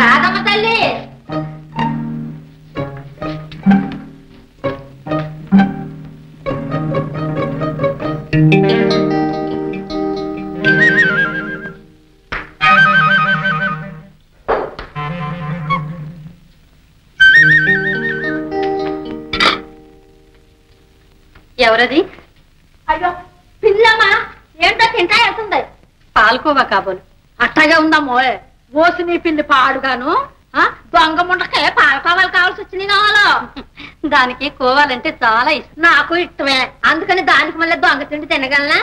రాదమ్మ తల్లి. ఎవరది? అయ్యో పిల్లమ్మా, ఏంటో తింటా వెళ్తుంది. పాల్కోవా కాబోలు. అట్టగా ఉందమ్మో. ఓసి నీ పిల్లి పాడుగాను. దొంగ ముండకే పాలకోవాలి కావాల్సి వచ్చింది కావాలో. దానికి కోవాలంటే చాలా ఇష్టం. నాకు ఇష్టమే, అందుకని దానికి మళ్ళీ దొంగ తిండి తినగలనా?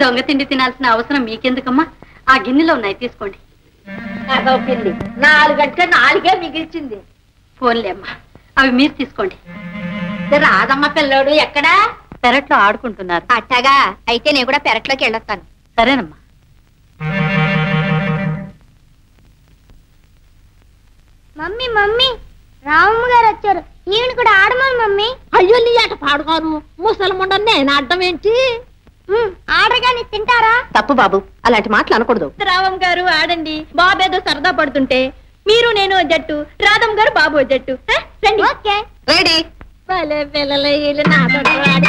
దొంగ తిండి తినాల్సిన అవసరం మీకెందుకమ్మా? ఆ గిన్నెలో ఉన్నాయి, తీసుకోండి. అదో పిల్లి 4 గంటల 4 మిగిల్చింది. ఫోన్లే అమ్మా, అవి మీరు తీసుకోండి. రాదమ్మ పిల్లోడు ఎక్కడా? పెరట్లో ఆడుకుంటున్నారు. అట్టగా అయితే నేను కూడా పెరట్లోకి వెళ్ళొస్తాను. సరేనమ్మా. మమ్మీ మమ్మీ, రామమ్మ గారు వచ్చారు. ఈయన కూడా ఆడమని మమ్మీ. అయ్యో నీ అట పాడుగాను, ముసలముండని నేను అడ్డం ఏంటి? ఆడగాని తింటారా? తప్పు బాబు, అలాంటి మాటలు అనకూడదు. రామం గారు ఆడండి, బాబేదో సరదా పడుతుంటే మీరు నేను జట్టు, రాధమ్ గారు బాబు జట్టు. రండి. Okay ready. భలే పిల్లలు వీళ్ళు నాతో ఆడి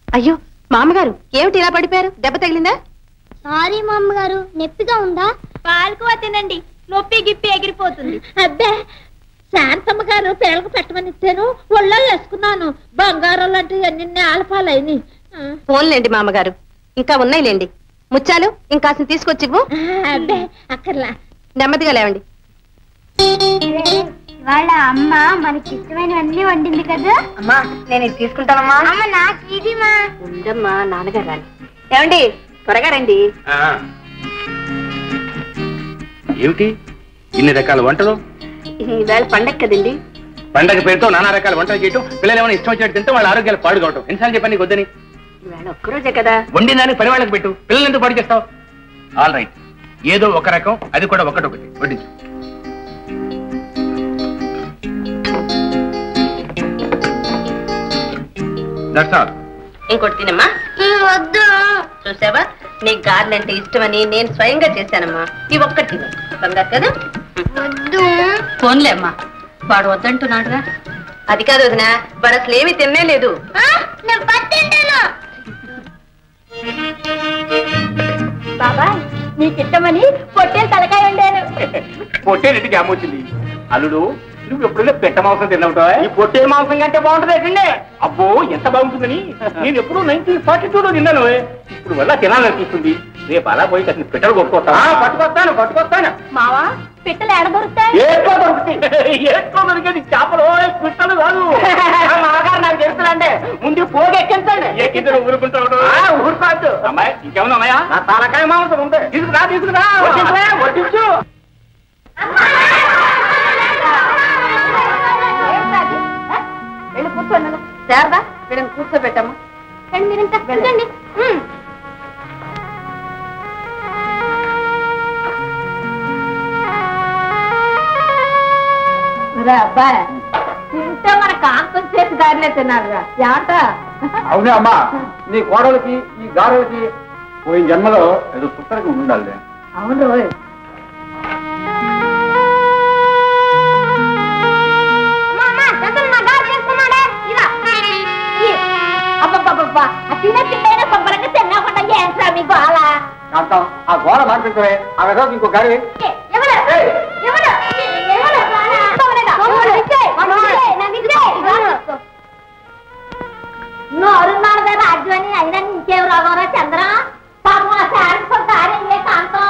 అయ్యో మామగారు, ఏమిటి ఇలా పడిపోయారు? దెబ్బ తగిలిందా? సారీ మా అమ్మగారు, నొప్పిగా ఉందా? పాలకోవా తినండి, నొప్పి గిప్పి ఎగిరిపోతుంది. అబ్బే శాంతమ్మ గారు పిల్లలకు పెట్టమని ఇచ్చాను, ఒళ్ళో వేసుకున్నాను. బంగారం లాంటి అన్ని ఆలపాలైని. ఫోన్లేండి మామగారు, ఇంకా ఉన్నాయిలేండి. ముచ్చాలు ఇంకాసిన తీసుకొచ్చివ్వు. అబ్బే అక్కర్లా. నెమ్మదిగా లేవండి. వాళ్ళ అమ్మ మనకి ఇష్టమైనవన్నీ వండింది కదా. అమ్మా నేను ఇది తీసుకుంటానమ్మా. అమ్మ నాకు ఇది మా. ఉండమ్మా, నాన్నగారు రాని. ఏమండి త్వరగా రండి. ఏమిటి ఇన్ని రకాల వంటలు? ఈవేళ పండగ కదండి. పండగ పేరుతో నానా రకాల వంటలు చేయటం, పిల్లలు ఏమైనా ఇష్టం వచ్చినట్టు తింటే వాళ్ళ ఆరోగ్యాలు పాడు కావటం. ఎన్నిసార్లు చెప్పాను నీకు వద్దని? ఈవేళ ఒక్కరోజే కదా. వండిన దానికి పని వాళ్ళకి పెట్టు, పిల్లలు ఎందుకు పాడు చేస్తావు? ఆల్ రైట్, ఏదో ఒక రకం, అది కూడా ఒకటొకటి వడ్డించు. ఇంకోటి తినమ్మా. వద్దు. చూసావా, నీకు గారెలు అంటే ఇష్టమని నేను స్వయంగా చేశానమ్మా. ఈ ఒక్కటి తిను, బంగారు కదా. వద్దు. ఫోన్లే అమ్మా, వాడు వద్దంటున్నాడుగా. అది కాదు వదిన, వాడు అసలు ఏమీ తిన్నే లేదు. నేను పట్టింటాను. బాబా నీకు ఇష్టమని పొట్టేలు తలకాయ వండాను. పొట్టేటికి ఏమొచ్చింది? అల్లుడు, నువ్వు ఎప్పుడైనా పెట్ట మాంసం తిన్నావుతావా? ఈ పొట్టే మాంసం కంటే బాగుంటుంది. అబ్బో ఎంత బాగుంటుందని నేను ఎప్పుడు 1942లో తిన్నాను. ఇప్పుడు వల్ల తినాలనిపిస్తుంది. రేపు అలా పోయి అసలు పెట్టలు కొట్టుకొస్తాను. పట్టుకొస్తాను. మావా పిట్టలు ఎడ దొరుకుతాయి? ఏట్లో దొరికేది చేపలు, పిట్టలు కాదు. మాగారు నాకు తెలుస్తుందంటే ముందు పోగెక్కించండి. ఎక్కించడం ఊరుకుంటాడు. ఊరుకోవద్దు. అమ్మాయి ఇంకేమన్నా ఉన్నాయా? నా తలకాయ మాంసం ఉంది. తీసుకురా. వడ్డించు. వెళ్ళి కూర్చోండి. శారదా, వీళ్ళని కూర్చోబెట్టమ్మా. మీరింత వెళ్ళండి. అబ్బాయి తింటే మన కాంతం చేసి గారిలే తిన్నారుగా. ఏట అవునే అమ్మా, నీ కోడలకి ఈ గారెలకి పోయిన జన్మలో ఏదో పుస్తకం ఉండాలి. అవును. అబ్బా తిన్న తిన్నైనా శుభ్రంగా తిన్నాకుండా ఏంట్రా మీకు అలా కాంతం ఆ గోడ మాట్లాడుతురే ఆ విధంగా ఇంకో గాడి నోరున్నాడు రాజ్యాన్ని అయినా ఇంకేం రావారా చంద్ర పాపం ఆ శారీ కార్యం కాంతం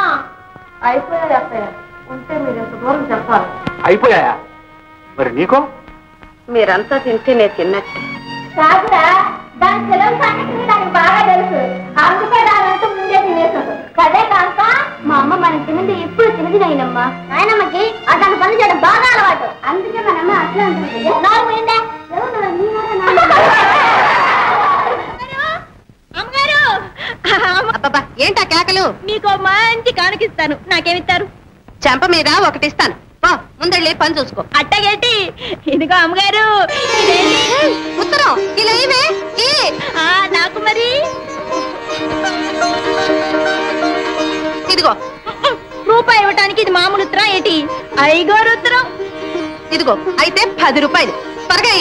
అయిపోయాయి అత్తయ్య ఉంటే మీరు ఎంత దూరం చెప్పాలి అయిపోయాయా మరి నీకో మీరంతా తింటే నేను తిన్నట్టే కాదురా దాని సెలవు సంగతి దానికి బాగా తెలుసు అందుకే దానంతా ముందే తినేసాడు కదే కాంత మా అమ్మ మనం తిన్నది ఎప్పుడు తినది నాయనమ్మ నాయనమ్మకి దాని పనులు చేయడం బాగా అలవాటు అందుకే మన అమ్మ అట్లా ఉంటుంది అబ్బబ్బా ఏంటా కేకలు మీకు మంచి కానుకిస్తాను నాకేమిస్తారు చెంప మీద ఒకటిస్తాను ముందళ్ళి పని చూసుకో అట్టగేటి ఇదిగో అమ్మగారు ఉత్తరం ఇలా నాకు మరి ఇదిగో రూపాయి ఇవ్వటానికి ఇది మామూలు ఉత్తరం ఏంటి 5 ఉత్తరం ఇదిగో అయితే 10 రూపాయలు త్వరగా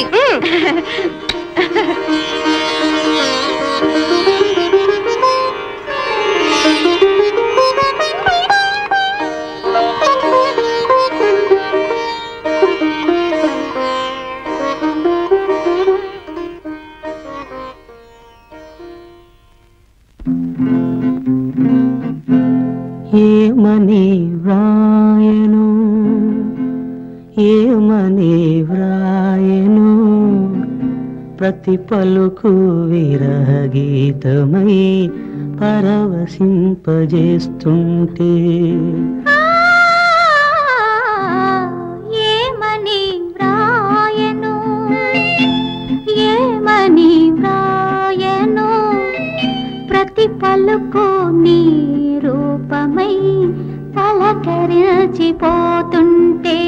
ఏమని వ్రాయను ఏమని వ్రాయను ప్రతి పలుకు విరహగీతమై పరవశింపజేస్తుంటే ఏమని వ్రాయను ఏమని వ్రాయను ప్రతి పలుకు నీ రూపమై పలకరించిపోతుంటే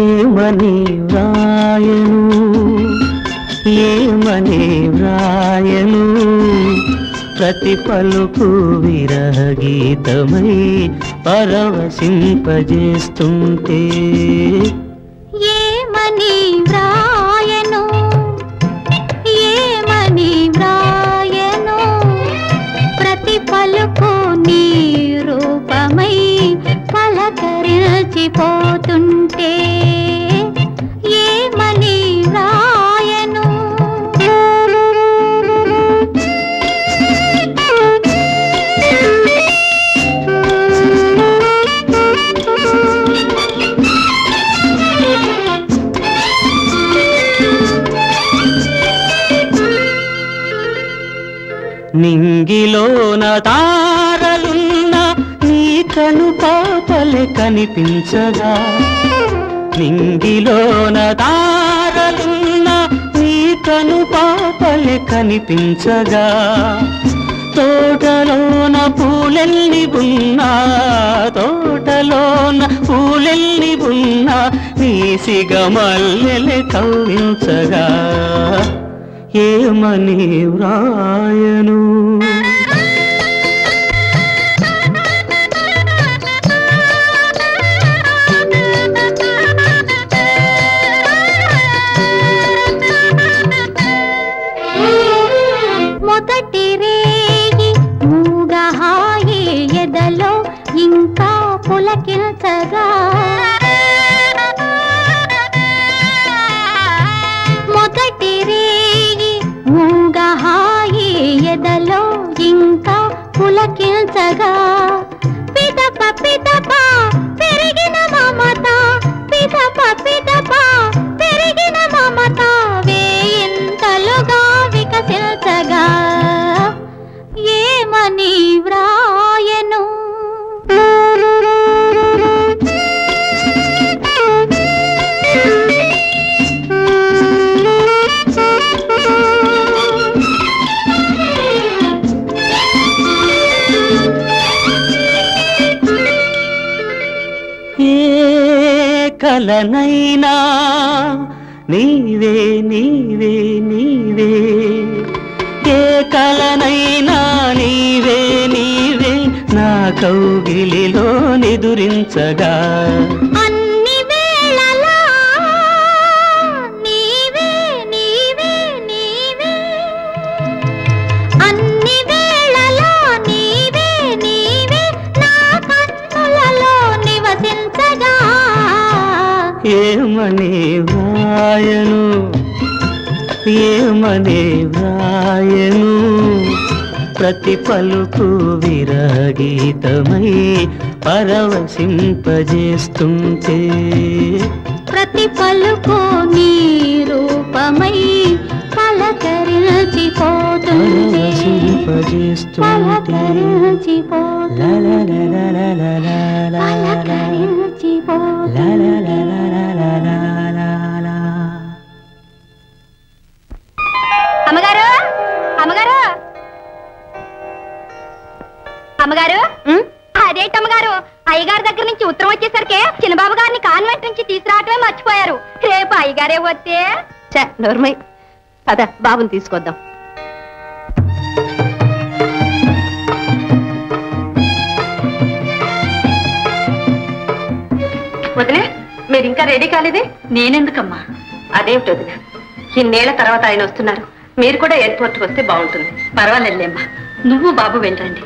ఏమని వ్రాయను ఏమని వ్రాయను ప్రతి పలుకు విరహగీతమై పరవశింపజేస్తుంటే ఏమని వ్రాయను ఏమని వ్రాయను ప్రతి పలుకు నీ రూపమై పలకరించిపోతుంటే ఏమని వ్రాయను నింగిలోన తారలున్న నీ కను పాపలే కనిపించగా నింగిలోన తారలున్న నీ కను పాపలే కనిపించగా తోటలోన పూలెల్లి ఉన్నా తోటలోన పూలెల్లి ఉన్నా నీ సిగమల్లెలే కవ్వించగా ఏమని వ్రాయను మొదటి రేగి మూగహాయి ఎదలో ఇంకా పులకించగా మొదటి రేగి మూగహాయి ఎదలో ఇంకా పులకించగా పిదప పిదప పెరిగిన మమత పిదప పిదప పెరిగిన మమత వేయింతలుగా వికసించగా ఏమని వ్రాయను ఏ కలనైనా నీవే నీవే నీవే ఏ కలనైనా నీవే నీవే నా కౌగిలిలో నిదురించగా అన్ని వేళలా నీవే నీవే నీవే ఏమని వ్రాయను ఏమని వ్రాయను ప్రతి పలుకు విరగీతమై పరవశింపజేస్తుంటే ప్రతి పలుకు నీ రూపమై పలకరించిపోతుంటే అమ్మగారు అమ్మగారు అమ్మగారు అదేంటమ్మగారు అయ్యగారి దగ్గర నుంచి ఉత్తరం వచ్చేసరికి చిన్నబాబు గారిని కాన్వెంట్ నుంచి తీసుకురావటమే మర్చిపోయారు. రేపు అయ్యగారే వస్తే నోర్మై పద బాబుని తీసుకొద్దాం. వదిలే మీరు ఇంకా రెడీ కాలేదే? నేనెందుకమ్మా? అదేమిటి వదిన, ఇన్నేళ్ల తర్వాత ఆయన వస్తున్నారు, మీరు కూడా ఎయిర్పోర్ట్కి వస్తే బాగుంటుంది. పర్వాలేదులేమ్మా, నువ్వు బాబు వెళ్ళండి.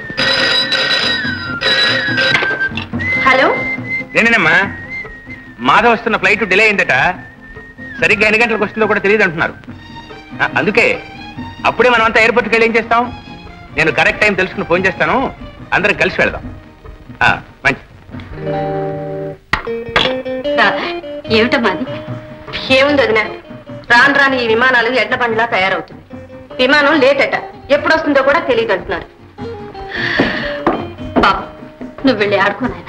హలో, నేనేనమ్మా. మాధవ్ వస్తున్న ఫ్లైట్ డిలే అయిందట. సరిగ్గా ఎన్ని గంటలకు వస్తుందో కూడా తెలియదు అంటున్నారు. అందుకే అప్పుడే మనం అంతా ఎయిర్పోర్ట్కి వెళ్ళి ఏం చేస్తాం? నేను కరెక్ట్ టైం తెలుసుకుని ఫోన్ చేస్తాను, అందరం కలిసి వెళదాం. మంచి. ఏమిటమ్మా అది? ఏముంది వదిన, రాను రాను ఈ విమానాలు ఎడ్ల బండిలా తయారవుతుంది. విమానం లేట్ అట, ఎప్పుడు వస్తుందో కూడా తెలియదు అంటున్నారు. బాబు నువ్వు వెళ్ళి ఆడుకోనాయన.